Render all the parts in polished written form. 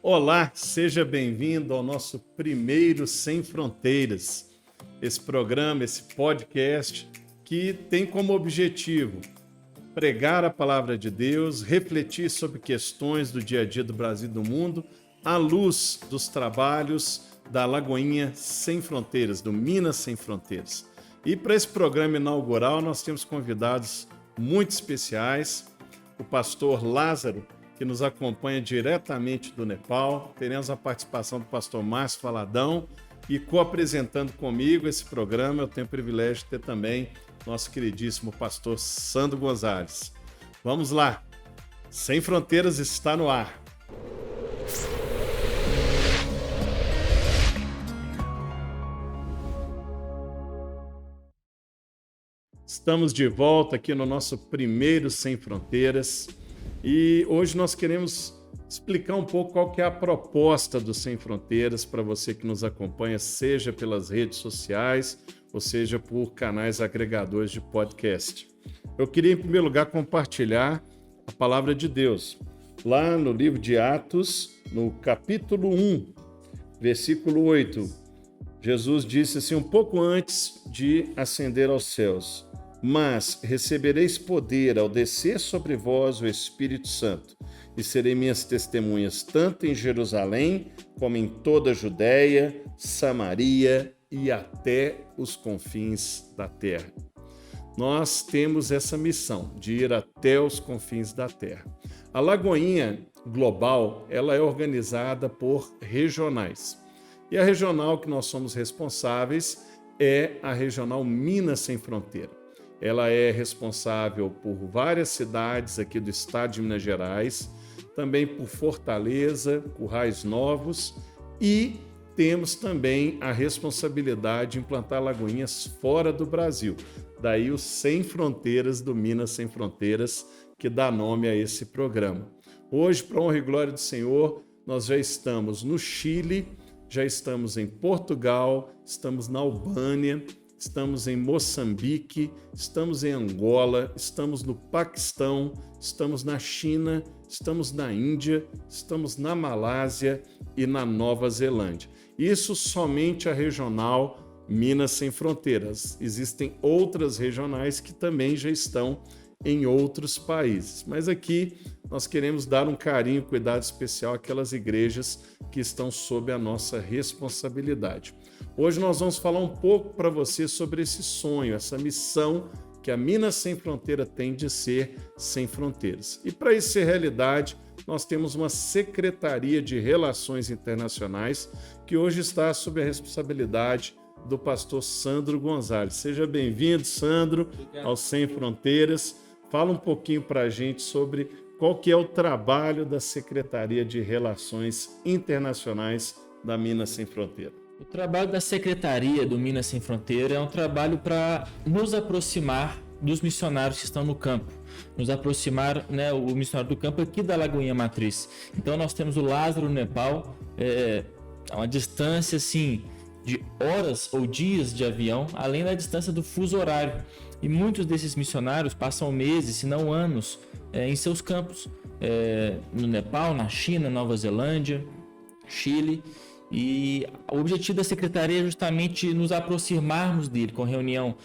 Olá, seja bem-vindo ao nosso primeiro Sem Fronteiras. Esse programa, esse podcast que tem como objetivo pregar a palavra de Deus, refletir sobre questões do dia a dia do Brasil e do mundo, à luz dos trabalhos da Lagoinha Sem Fronteiras, do Minas Sem Fronteiras. E para esse programa inaugural nós temos convidados muito especiais, o pastor Lázaro, que nos acompanha diretamente do Nepal. Teremos a participação do pastor Márcio Valadão e co-apresentando comigo esse programa, eu tenho o privilégio de ter também nosso queridíssimo pastor Sandro Gonzalez. Vamos lá, Sem Fronteiras está no ar. Estamos de volta aqui no nosso primeiro Sem Fronteiras e hoje nós queremos explicar um pouco qual que é a proposta do Sem Fronteiras para você que nos acompanha, seja pelas redes sociais ou seja por canais agregadores de podcast. Eu queria, em primeiro lugar, compartilhar a palavra de Deus. Lá no livro de Atos, no capítulo 1, versículo 8, Jesus disse assim, um pouco antes de ascender aos céus: mas recebereis poder ao descer sobre vós o Espírito Santo, e serei minhas testemunhas tanto em Jerusalém, como em toda a Judéia, Samaria e até os confins da terra. Nós temos essa missão de ir até os confins da terra. A Lagoinha Global, ela é organizada por regionais. E a regional que nós somos responsáveis é a Regional Minas Sem Fronteira. Ela é responsável por várias cidades aqui do estado de Minas Gerais, também por Fortaleza, Currais Novos, e temos também a responsabilidade de implantar lagoinhas fora do Brasil. Daí o Sem Fronteiras do Minas Sem Fronteiras, que dá nome a esse programa. Hoje, para a honra e glória do Senhor, nós já estamos no Chile, já estamos em Portugal, estamos na Albânia, estamos em Moçambique, estamos em Angola, estamos no Paquistão, estamos na China, estamos na Índia, estamos na Malásia e na Nova Zelândia. Isso somente a regional Minas Sem Fronteiras. Existem outras regionais que também já estão em outros países. Mas aqui nós queremos dar um carinho, cuidado especial àquelas igrejas que estão sob a nossa responsabilidade. Hoje nós vamos falar um pouco para você sobre esse sonho, essa missão que a Minas Sem Fronteira tem de ser sem fronteiras. E para isso ser realidade, nós temos uma Secretaria de Relações Internacionais que hoje está sob a responsabilidade do pastor Sandro Gonzalez. Seja bem-vindo, Sandro, ao Sem Fronteiras. Fala um pouquinho para a gente sobre qual que é o trabalho da Secretaria de Relações Internacionais da Minas Sem Fronteira. O trabalho da Secretaria do Minas Sem Fronteira é um trabalho para nos aproximar dos missionários que estão no campo, nos aproximar, o missionário do campo aqui da Lagoinha Matriz. Então nós temos o Lázaro no Nepal, a uma distância assim de horas ou dias de avião, além da distância do fuso horário. E muitos desses missionários passam meses, se não anos, em seus campos, no Nepal, na China, Nova Zelândia, Chile. E o objetivo da Secretaria é justamente nos aproximarmos dele, com reunião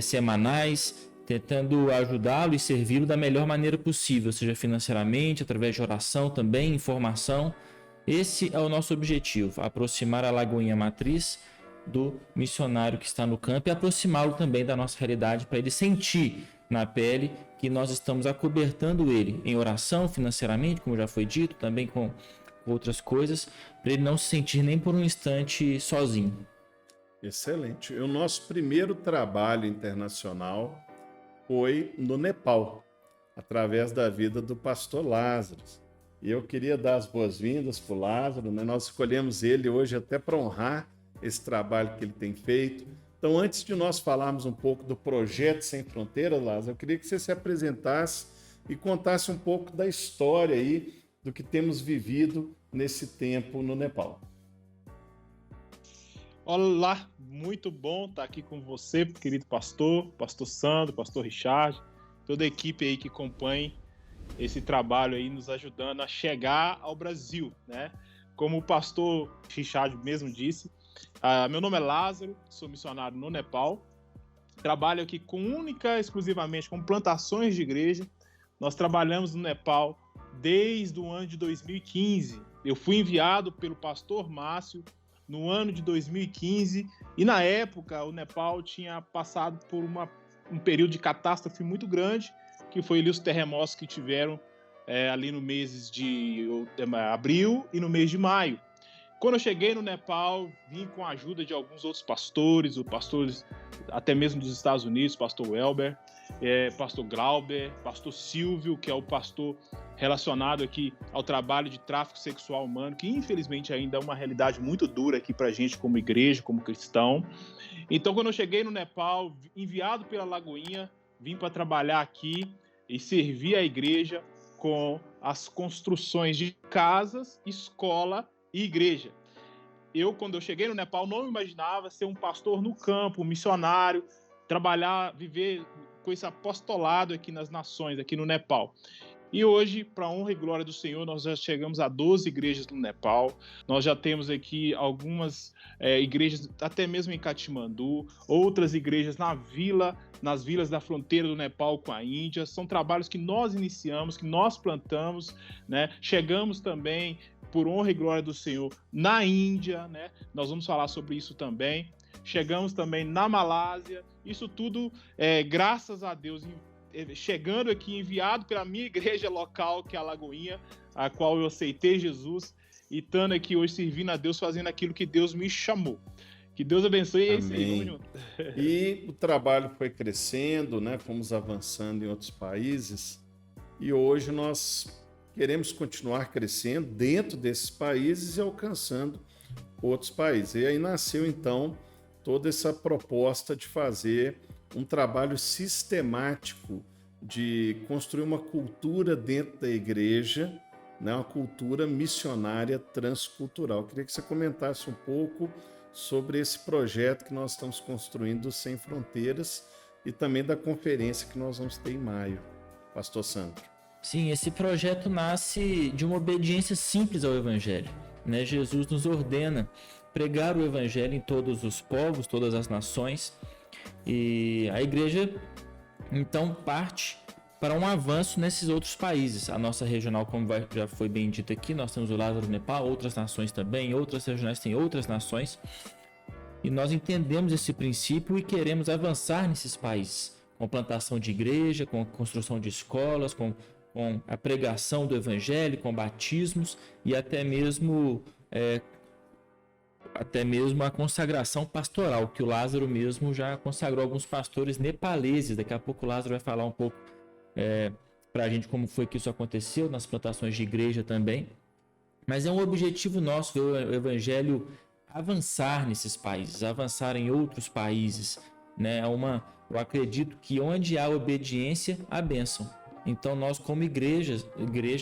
semanais, tentando ajudá-lo e servi-lo da melhor maneira possível, seja financeiramente, através de oração também, informação. Esse é o nosso objetivo, aproximar a Lagoinha Matriz do missionário que está no campo e aproximá-lo também da nossa realidade, para ele sentir na pele que nós estamos acobertando ele em oração, financeiramente, como já foi dito, também com outras coisas, para ele não se sentir nem por um instante sozinho. Excelente. O nosso primeiro trabalho internacional foi no Nepal, através da vida do pastor Lázaro. E eu queria dar as boas-vindas para o Lázaro, Nós escolhemos ele hoje até para honrar esse trabalho que ele tem feito. Então, antes de nós falarmos um pouco do Projeto Sem Fronteiras, Lázaro, eu queria que você se apresentasse e contasse um pouco da história aí, do que temos vivido nesse tempo no Nepal. Olá, muito bom estar aqui com você, querido pastor Sandro, pastor Richard, toda a equipe aí que acompanha esse trabalho aí nos ajudando a chegar ao Brasil, né? como o pastor Richard mesmo disse, meu nome é Lázaro, sou missionário no Nepal. Trabalho aqui exclusivamente com plantações de igreja. Nós trabalhamos no Nepal desde o ano de 2015. Eu fui enviado pelo pastor Márcio no ano de 2015 e na época o Nepal tinha passado por um período de catástrofe muito grande, que foi ali os terremotos que tiveram ali no mês de abril e no mês de maio. Quando eu cheguei no Nepal, vim com a ajuda de alguns outros pastores, até mesmo dos Estados Unidos, pastor Welber, pastor Glauber, pastor Silvio, que é o pastor relacionado aqui ao trabalho de tráfico sexual humano, que infelizmente ainda é uma realidade muito dura aqui para a gente como igreja, como cristão. Então, quando eu cheguei no Nepal, enviado pela Lagoinha, vim para trabalhar aqui e servir a igreja com as construções de casas, escola e igreja. Quando eu cheguei no Nepal, não imaginava ser um pastor no campo, um missionário, trabalhar, viver com esse apostolado aqui nas nações, aqui no Nepal. E hoje, para a honra e glória do Senhor, nós já chegamos a 12 igrejas no Nepal. Nós já temos aqui algumas igrejas, até mesmo em Katmandu, outras igrejas nas vilas da fronteira do Nepal com a Índia. São trabalhos que nós iniciamos, que nós plantamos, né? Chegamos também, por honra e glória do Senhor, na Índia, né? Nós vamos falar sobre isso também. Chegamos também na Malásia. Isso tudo, graças a Deus, chegando aqui, enviado pela minha igreja local, que é a Lagoinha, a qual eu aceitei Jesus, e estando aqui hoje servindo a Deus, fazendo aquilo que Deus me chamou. Que Deus abençoe. É isso aí, vamos junto. E o trabalho foi crescendo, né? Fomos avançando em outros países, e hoje nós queremos continuar crescendo dentro desses países e alcançando outros países. E aí nasceu, então, toda essa proposta de fazer um trabalho sistemático de construir uma cultura dentro da igreja, né? Uma cultura missionária transcultural. Eu queria que você comentasse um pouco sobre esse projeto que nós estamos construindo Sem Fronteiras e também da conferência que nós vamos ter em maio. Pastor Sandro. Sim, esse projeto nasce de uma obediência simples ao Evangelho, né? Jesus nos ordena pregar o Evangelho em todos os povos, todas as nações, e a igreja então parte para um avanço nesses outros países. A nossa regional, como já foi bem dito aqui, nós temos o Lázaro no Nepal, outras nações também, outras regionais têm outras nações, e nós entendemos esse princípio e queremos avançar nesses países, com plantação de igreja, com construção de escolas, com a pregação do Evangelho, com batismos e até mesmo a consagração pastoral, que o Lázaro mesmo já consagrou alguns pastores nepaleses. Daqui a pouco o Lázaro vai falar um pouco para a gente como foi que isso aconteceu nas plantações de igreja também. Mas é um objetivo nosso ver o Evangelho avançar nesses países, avançar em outros países, né? Eu acredito que onde há obediência, há bênção. Então nós como igreja,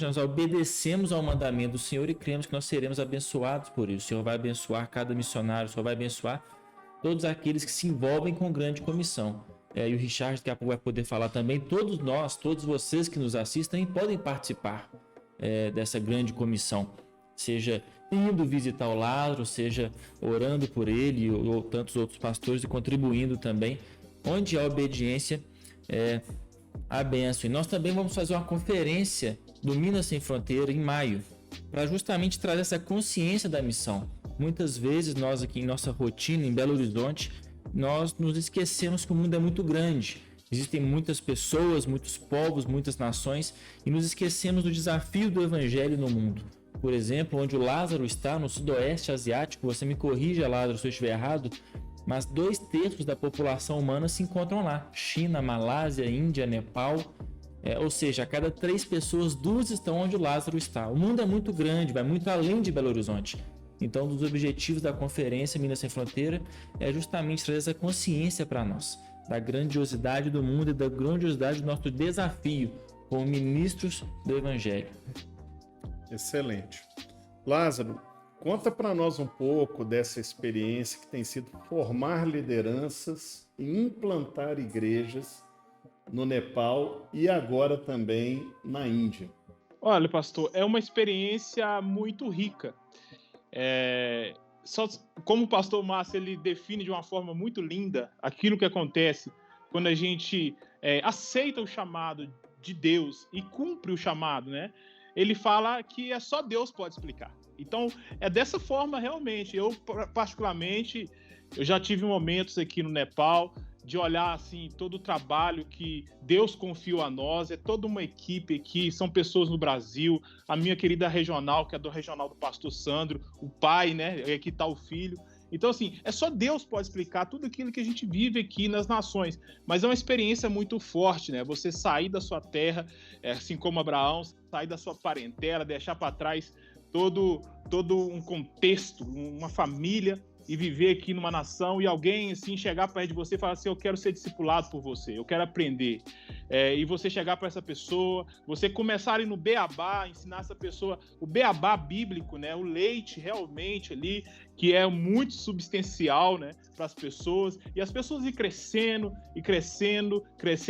nós obedecemos ao mandamento do Senhor e cremos que nós seremos abençoados por isso. O Senhor vai abençoar cada missionário, o Senhor vai abençoar todos aqueles que se envolvem com grande comissão. E o Richard daqui a pouco vai poder falar também. Todos nós, todos vocês que nos assistem podem participar dessa grande comissão. Seja indo visitar o Lázaro, seja orando por ele ou tantos outros pastores e contribuindo também. Onde há obediência, a bênção. E nós também vamos fazer uma conferência do Minas Sem Fronteira em maio, para justamente trazer essa consciência da missão. Muitas vezes nós aqui em nossa rotina, em Belo Horizonte, nós nos esquecemos que o mundo é muito grande. Existem muitas pessoas, muitos povos, muitas nações, e nos esquecemos do desafio do Evangelho no mundo. Por exemplo, onde o Lázaro está, no sudoeste asiático, você me corrija, Lázaro, se eu estiver errado, mas 2/3 da população humana se encontram lá. China, Malásia, Índia, Nepal. Ou seja, a cada 3 pessoas, 2 estão onde o Lázaro está. O mundo é muito grande, vai muito além de Belo Horizonte. Então, um dos objetivos da conferência Minas Sem Fronteira é justamente trazer essa consciência para nós, da grandiosidade do mundo e da grandiosidade do nosso desafio como ministros do Evangelho. Excelente. Lázaro, conta para nós um pouco dessa experiência que tem sido formar lideranças e implantar igrejas no Nepal e agora também na Índia. Olha, pastor, é uma experiência muito rica. Só como o pastor Márcio ele define de uma forma muito linda aquilo que acontece quando a gente aceita o chamado de Deus e cumpre o chamado, né? Ele fala que é só Deus pode explicar. Então, é dessa forma realmente. Eu, particularmente, eu já tive momentos aqui no Nepal de olhar assim todo o trabalho que Deus confiou a nós, é toda uma equipe aqui, são pessoas no Brasil, a minha querida regional, que é do regional do pastor Sandro, o pai, né, aqui está o filho. Então, assim, é só Deus pode explicar tudo aquilo que a gente vive aqui nas nações, mas é uma experiência muito forte, né, você sair da sua terra, assim como Abraão, sair da sua parentela, deixar para trás todo um contexto, uma família, e viver aqui numa nação e alguém assim chegar perto de você e falar assim, eu quero ser discipulado por você, eu quero aprender. E você chegar para essa pessoa, você começar ali no beabá, ensinar essa pessoa o beabá bíblico, né? O leite realmente ali, que é muito substancial, né, para as pessoas, e as pessoas ir crescendo e crescendo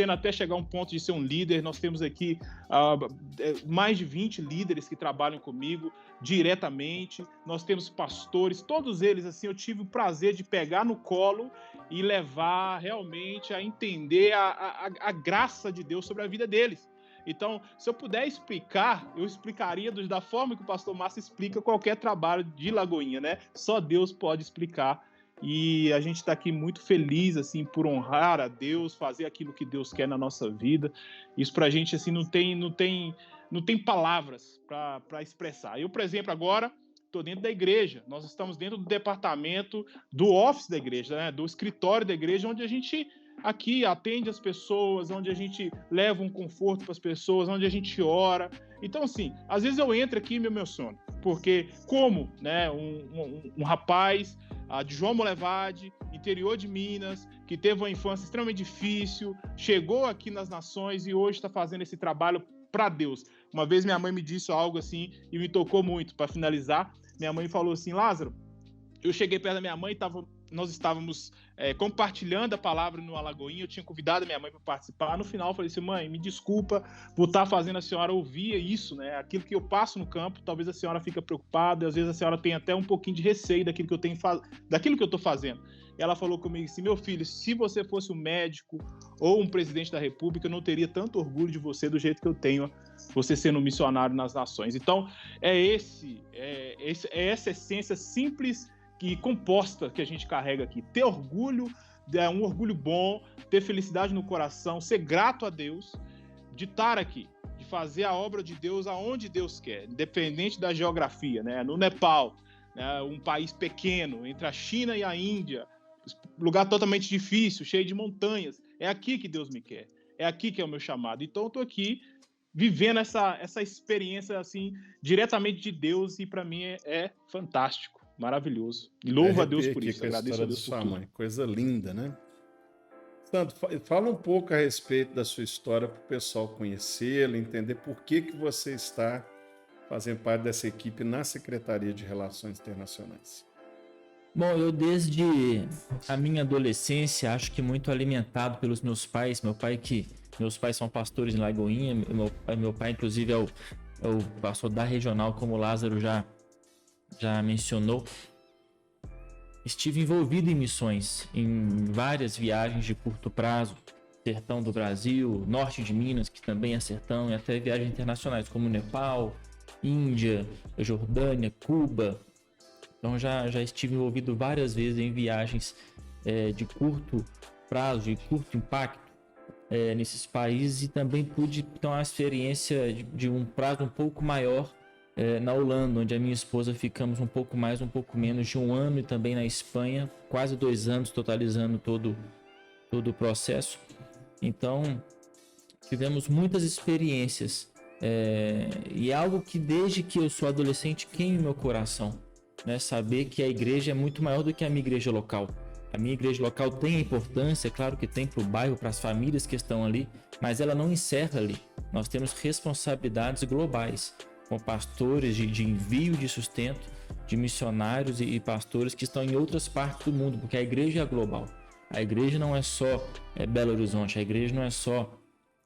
até chegar a um ponto de ser um líder. Nós temos aqui mais de 20 líderes que trabalham comigo diretamente, nós temos pastores, todos eles, assim, eu tive o prazer de pegar no colo e levar realmente a entender a graça de Deus sobre a vida deles. Então, se eu puder explicar, eu explicaria da forma que o pastor Márcio explica qualquer trabalho de Lagoinha, né? Só Deus pode explicar. E a gente está aqui muito feliz, assim, por honrar a Deus, fazer aquilo que Deus quer na nossa vida. Isso pra gente, assim, não tem palavras para expressar. Eu, por exemplo, agora estou dentro da igreja. Nós estamos dentro do departamento do office da igreja, né? Do escritório da igreja, onde a gente aqui atende as pessoas, onde a gente leva um conforto para as pessoas, onde a gente ora. Então, assim, às vezes eu entro aqui e me emociono, porque como, né, um rapaz de João Molevade, interior de Minas, que teve uma infância extremamente difícil, chegou aqui nas nações e hoje está fazendo esse trabalho para Deus. Uma vez minha mãe me disse algo assim e me tocou muito. Para finalizar, minha mãe falou assim, Lázaro, eu cheguei perto da minha mãe, nós estávamos compartilhando a palavra no Alagoinha, eu tinha convidado a minha mãe para participar. No final eu falei assim, mãe, me desculpa por estar fazendo a senhora ouvir isso, né? Aquilo que eu passo no campo, talvez a senhora fique preocupada, às vezes a senhora tem até um pouquinho de receio daquilo que eu estou fazendo. Ela falou comigo assim, meu filho, se você fosse um médico ou um presidente da república, eu não teria tanto orgulho de você do jeito que eu tenho, você sendo um missionário nas nações. Então, é essa essência simples e composta que a gente carrega aqui. Ter orgulho, um orgulho bom, ter felicidade no coração, ser grato a Deus, de estar aqui, de fazer a obra de Deus aonde Deus quer, independente da geografia, né? No Nepal, né? Um país pequeno, entre a China e a Índia, lugar totalmente difícil, cheio de montanhas. É aqui que Deus me quer. É aqui que é o meu chamado. Então, eu estou aqui vivendo essa experiência assim diretamente de Deus e para mim é fantástico, maravilhoso. E louvo a Deus por isso. Agradeço a Deus por tudo. Mãe. Coisa linda, né? Santo, fala um pouco a respeito da sua história para o pessoal conhecê-la, entender por que você está fazendo parte dessa equipe na Secretaria de Relações Internacionais. Bom, eu desde a minha adolescência, acho que muito alimentado pelos meus pais. Meus pais são pastores em Lagoinha. Meu pai, inclusive, é o pastor da regional, como o Lázaro já mencionou. Estive envolvido em missões, em várias viagens de curto prazo, sertão do Brasil, norte de Minas, que também é sertão, e até viagens internacionais, como Nepal, Índia, Jordânia, Cuba. Então já estive envolvido várias vezes em viagens de curto prazo, de curto impacto nesses países, e também pude ter uma experiência de um prazo um pouco maior na Holanda, onde a minha esposa ficamos um pouco mais, um pouco menos de um ano, e também na Espanha, quase 2 anos, totalizando todo o processo. Então tivemos muitas experiências e é algo que desde que eu sou adolescente queima meu coração. Né, saber que a igreja é muito maior do que a minha igreja local. A minha igreja local tem a importância, claro que tem para o bairro, para as famílias que estão ali, mas ela não encerra ali. Nós temos responsabilidades globais, com pastores de envio de sustento, de missionários e pastores que estão em outras partes do mundo, porque a igreja é global. A igreja não é só Belo Horizonte, a igreja não é só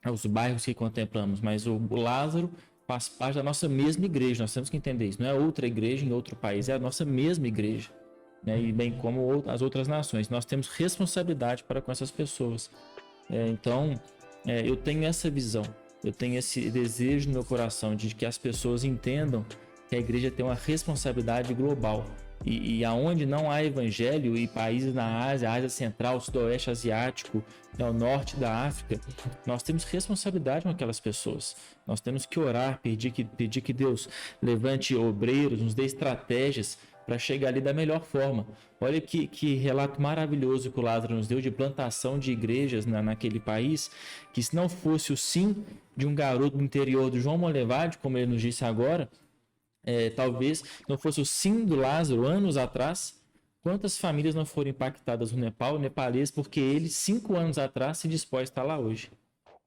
os bairros que contemplamos, mas o Lázaro faz parte da nossa mesma igreja. Nós temos que entender isso. Não é outra igreja em outro país, é a nossa mesma igreja, né? E bem como as outras nações. Nós temos responsabilidade para com essas pessoas. Então, eu tenho essa visão, eu tenho esse desejo no meu coração de que as pessoas entendam que a igreja tem uma responsabilidade global. E aonde não há evangelho, e países na Ásia, Ásia Central, Sudoeste Asiático, o Norte da África, nós temos responsabilidade com aquelas pessoas. Nós temos que orar, pedir que Deus levante obreiros, nos dê estratégias para chegar ali da melhor forma. Olha que relato maravilhoso que o Lázaro nos deu de plantação de igrejas naquele país, que se não fosse o sim de um garoto do interior do João Molevade, como ele nos disse agora, talvez não fosse o sim do Lázaro anos atrás, quantas famílias não foram impactadas no Nepal, nepalês, porque ele 5 anos atrás se dispôs a estar lá hoje.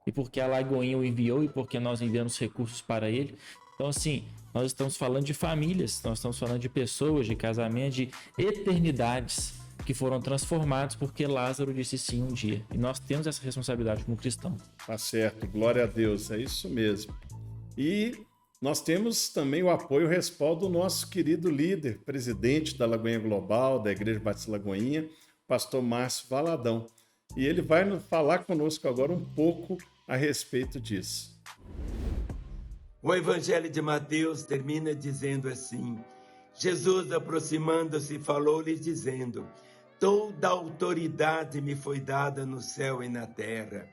E porque a Lagoinha o enviou e porque nós enviamos recursos para ele. Então, assim, nós estamos falando de famílias, nós estamos falando de pessoas, de casamentos, de eternidades que foram transformados porque Lázaro disse sim um dia. E nós temos essa responsabilidade como cristão. Tá certo, glória a Deus, é isso mesmo. E nós temos também o apoio e o respaldo do nosso querido líder, presidente da Lagoinha Global, da Igreja Batista Lagoinha, pastor Márcio Valadão. E ele vai falar conosco agora um pouco a respeito disso. O Evangelho de Mateus termina dizendo assim: Jesus, aproximando-se, falou-lhes dizendo: toda autoridade me foi dada no céu e na terra.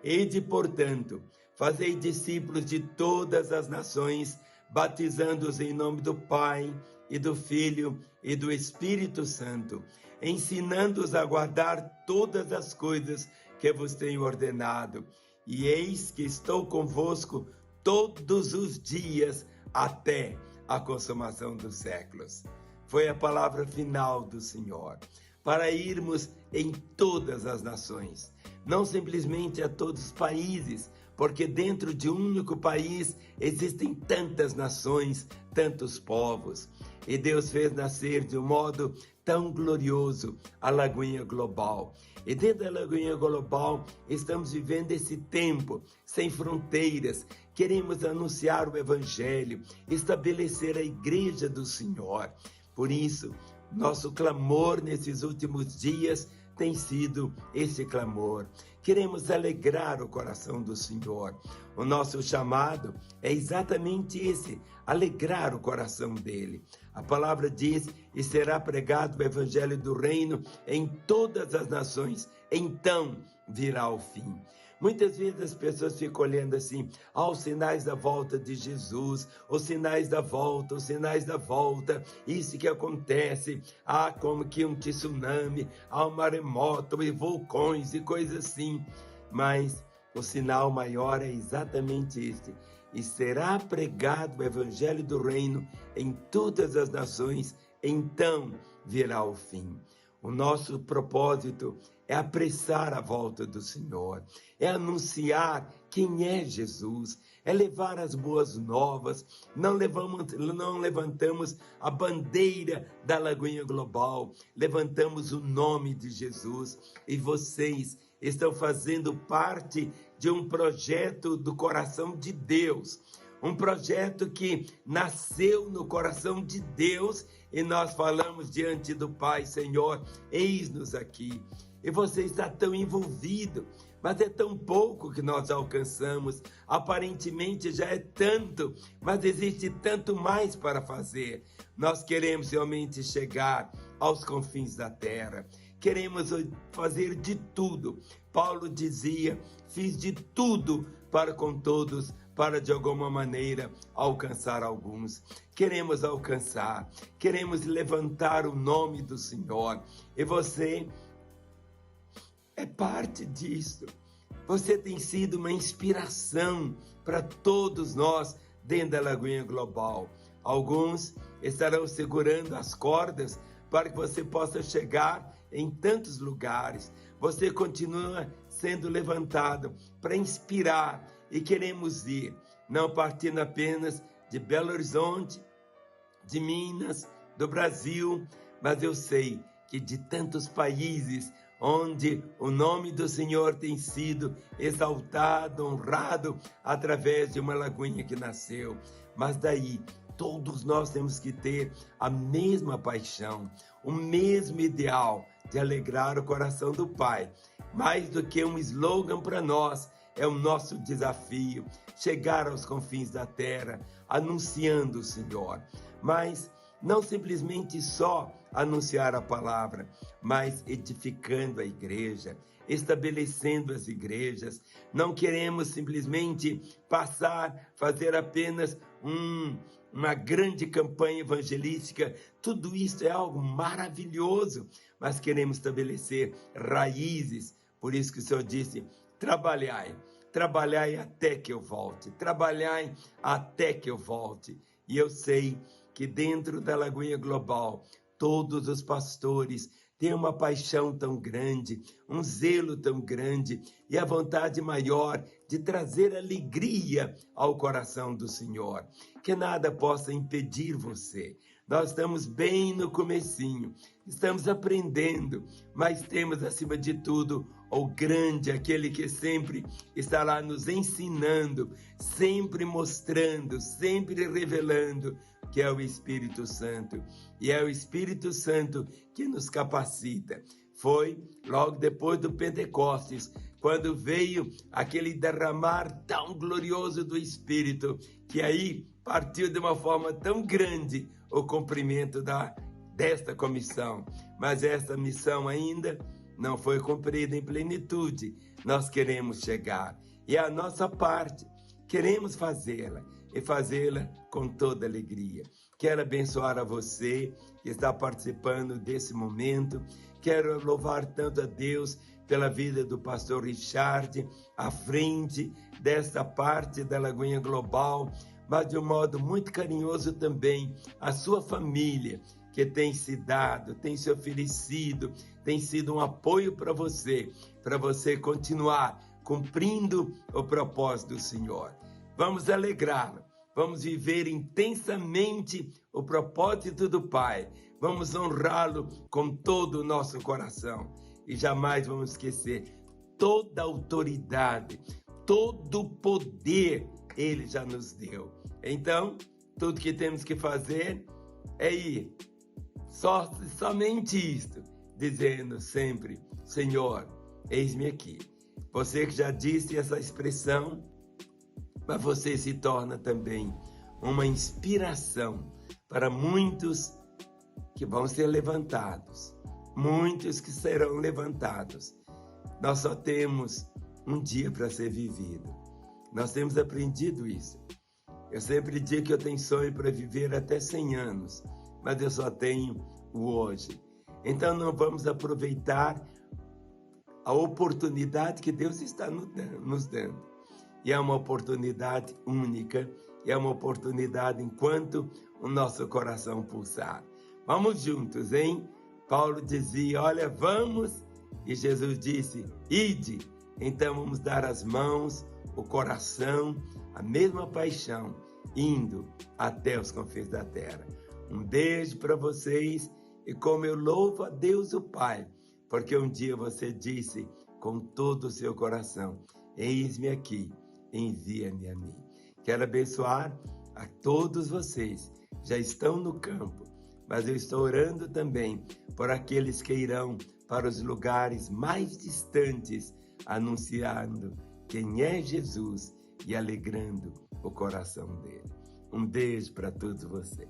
Ide, portanto, fazei discípulos de todas as nações, batizando-os em nome do Pai, e do Filho, e do Espírito Santo, ensinando-os a guardar todas as coisas que vos tenho ordenado. E eis que estou convosco todos os dias, até a consumação dos séculos. Foi a palavra final do Senhor, para irmos em todas as nações, não simplesmente a todos os países, porque dentro de um único país existem tantas nações, tantos povos. E Deus fez nascer de um modo tão glorioso a Lagoinha Global. E dentro da Lagoinha Global estamos vivendo esse tempo sem fronteiras. Queremos anunciar o Evangelho, estabelecer a Igreja do Senhor. Por isso, nosso clamor nesses últimos dias tem sido esse clamor. Queremos alegrar o coração do Senhor. O nosso chamado é exatamente esse, alegrar o coração dele. A palavra diz: e será pregado o evangelho do reino em todas as nações, então virá o fim. Muitas vezes as pessoas ficam olhando assim, os sinais da volta de Jesus, os sinais da volta, isso que acontece, como que um tsunami, um maremoto, e vulcões e coisas assim. Mas o sinal maior é exatamente este: e será pregado o evangelho do reino em todas as nações, então virá o fim. O nosso propósito é apressar a volta do Senhor, é anunciar quem é Jesus, é levar as boas novas. Não levantamos a bandeira da Lagoinha Global, levantamos o nome de Jesus. E vocês estão fazendo parte de um projeto do coração de Deus, um projeto que nasceu no coração de Deus, e nós falamos diante do Pai: Senhor, eis-nos aqui. E você está tão envolvido, mas é tão pouco que nós alcançamos. Aparentemente já é tanto, mas existe tanto mais para fazer. Nós queremos realmente chegar aos confins da terra. Queremos fazer de tudo. Paulo dizia: fiz de tudo para com todos, para de alguma maneira alcançar alguns. Queremos alcançar, queremos levantar o nome do Senhor. E você é parte disso. Você tem sido uma inspiração para todos nós dentro da Lagoinha Global. Alguns estarão segurando as cordas para que você possa chegar em tantos lugares. Você continua sendo levantado para inspirar, e queremos ir, não partindo apenas de Belo Horizonte, de Minas, do Brasil, mas eu sei que de tantos países onde o nome do Senhor tem sido exaltado, honrado, através de uma Lagoinha que nasceu. Mas daí, todos nós temos que ter a mesma paixão, o mesmo ideal de alegrar o coração do Pai. Mais do que um slogan para nós, é o nosso desafio chegar aos confins da terra, anunciando o Senhor. Mas não simplesmente só anunciar a palavra, mas edificando a igreja, estabelecendo as igrejas. Não queremos simplesmente fazer apenas uma grande campanha evangelística. Tudo isso é algo maravilhoso, mas queremos estabelecer raízes. Por isso que o Senhor disse: trabalhai até que eu volte, trabalhai até que eu volte. E eu sei que dentro da Lagoinha Global, todos os pastores têm uma paixão tão grande, um zelo tão grande e a vontade maior de trazer alegria ao coração do Senhor. Que nada possa impedir você. Nós estamos bem no comecinho, estamos aprendendo, mas temos acima de tudo o grande, aquele que sempre está lá nos ensinando, sempre mostrando, sempre revelando, que é o Espírito Santo. E é o Espírito Santo que nos capacita. Foi logo depois do Pentecostes, quando veio aquele derramar tão glorioso do Espírito, que aí partiu de uma forma tão grande o cumprimento desta comissão. Mas essa missão ainda não foi cumprida em plenitude. Nós queremos chegar. E a nossa parte, queremos fazê-la. E fazê-la com toda alegria. Quero abençoar a você que está participando desse momento. Quero louvar tanto a Deus pela vida do pastor Richard, à frente desta parte da Lagoinha Global, mas de um modo muito carinhoso também a sua família, que tem se dado, tem se oferecido, tem sido um apoio para você continuar cumprindo o propósito do Senhor. Vamos alegrá-lo, vamos viver intensamente o propósito do Pai, vamos honrá-lo com todo o nosso coração e jamais vamos esquecer: toda autoridade, todo poder Ele já nos deu. Então, tudo que temos que fazer é ir, somente isto, dizendo sempre: Senhor, eis-me aqui. Você que já disse essa expressão, mas você se torna também uma inspiração para muitos que vão ser levantados, muitos que serão levantados. Nós só temos um dia para ser vivido. Nós temos aprendido isso. Eu sempre digo que eu tenho sonho para viver até 100 anos, mas eu só tenho o hoje. Então não vamos aproveitar a oportunidade que Deus está nos dando. E é uma oportunidade única, e é uma oportunidade enquanto o nosso coração pulsar. Vamos juntos, hein? Paulo dizia: olha, vamos, e Jesus disse: ide. Então vamos dar as mãos, o coração, a mesma paixão, indo até os confins da terra. Um beijo para vocês, e como eu louvo a Deus o Pai, porque um dia você disse com todo o seu coração: eis-me aqui, envia-me a mim. Quero abençoar a todos vocês, já estão no campo, mas eu estou orando também por aqueles que irão para os lugares mais distantes, anunciando quem é Jesus e alegrando o coração dele. Um beijo para todos vocês.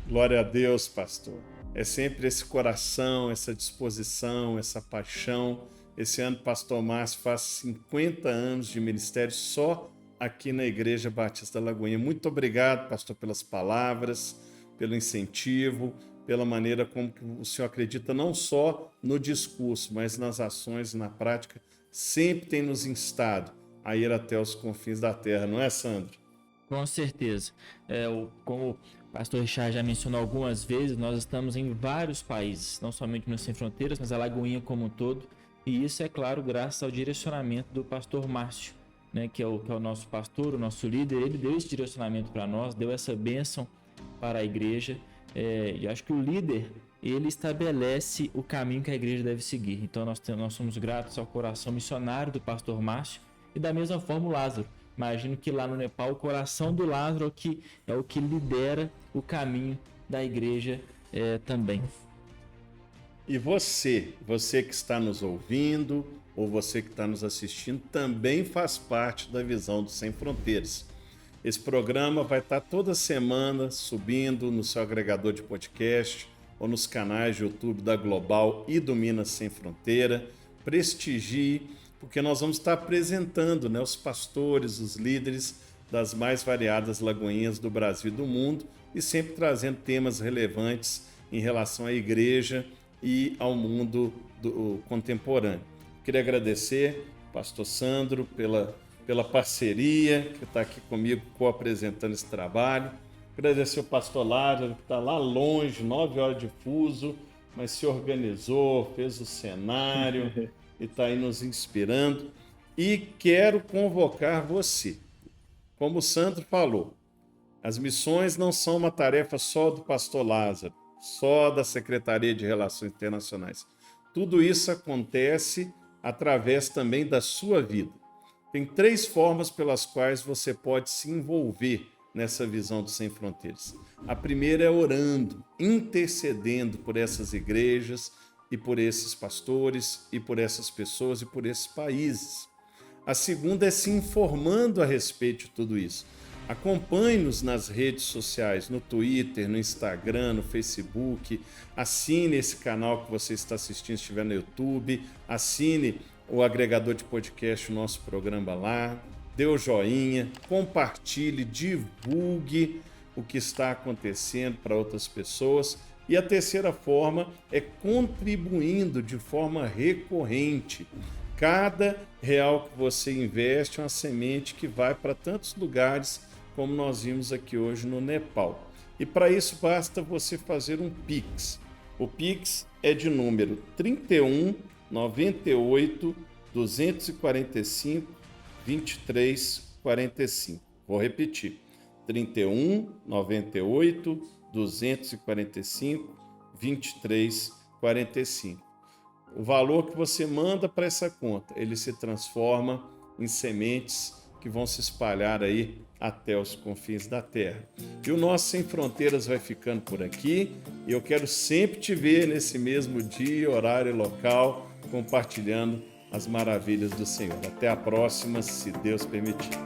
Glória a Deus, pastor. É sempre esse coração, essa disposição, essa paixão. Esse ano, pastor Márcio faz 50 anos de ministério só aqui na Igreja Batista da Lagoinha. Muito obrigado, pastor, pelas palavras, pelo incentivo, pela maneira como o senhor acredita não só no discurso, mas nas ações e na prática. Sempre tem nos instado a ir até os confins da terra, não é, Sandro? Com certeza. Como o pastor Richard já mencionou algumas vezes, nós estamos em vários países, não somente no Sem Fronteiras, mas a Lagoinha como um todo. E isso, é claro, graças ao direcionamento do pastor Márcio, né, que é o nosso pastor, o nosso líder. Ele deu esse direcionamento para nós, deu essa bênção para a igreja. E acho que o líder, ele estabelece o caminho que a igreja deve seguir. Então nós somos gratos ao coração missionário do pastor Márcio e da mesma forma o Lázaro. Imagino que lá no Nepal o coração do Lázaro é o que lidera o caminho da igreja também. E você que está nos ouvindo ou você que está nos assistindo, também faz parte da Visão do Sem Fronteiras. Esse programa vai estar toda semana subindo no seu agregador de podcast ou nos canais de YouTube da Global e do Minas Sem Fronteira. Prestigie, porque nós vamos estar apresentando, né, os pastores, os líderes das mais variadas lagoinhas do Brasil e do mundo e sempre trazendo temas relevantes em relação à igreja e ao mundo contemporâneo. Queria agradecer ao pastor Sandro pela parceria, que está aqui comigo co-apresentando esse trabalho. Agradecer ao pastor Lázaro, que está lá longe, 9 horas de fuso, mas se organizou, fez o cenário e está aí nos inspirando. E quero convocar você. Como o Sandro falou, as missões não são uma tarefa só do pastor Lázaro, só da Secretaria de Relações Internacionais. Tudo isso acontece através também da sua vida. Tem 3 formas pelas quais você pode se envolver nessa visão do Sem Fronteiras. A primeira é orando, intercedendo por essas igrejas e por esses pastores e por essas pessoas e por esses países. A segunda é se informando a respeito de tudo isso. Acompanhe-nos nas redes sociais, no Twitter, no Instagram, no Facebook. Assine esse canal que você está assistindo, se estiver no YouTube. Assine o agregador de podcast, o nosso programa lá. Dê o joinha, compartilhe, divulgue o que está acontecendo para outras pessoas. E a terceira forma é contribuindo de forma recorrente. Cada real que você investe é uma semente que vai para tantos lugares como nós vimos aqui hoje no Nepal. E para isso basta você fazer um Pix. O Pix é de número 31 98 245 23 45. Vou repetir. 31 98 245 23 45. O valor que você manda para essa conta, ele se transforma em sementes que vão se espalhar aí até os confins da terra. E o nosso Sem Fronteiras vai ficando por aqui. E eu quero sempre te ver nesse mesmo dia, horário e local, compartilhando as maravilhas do Senhor. Até a próxima, se Deus permitir.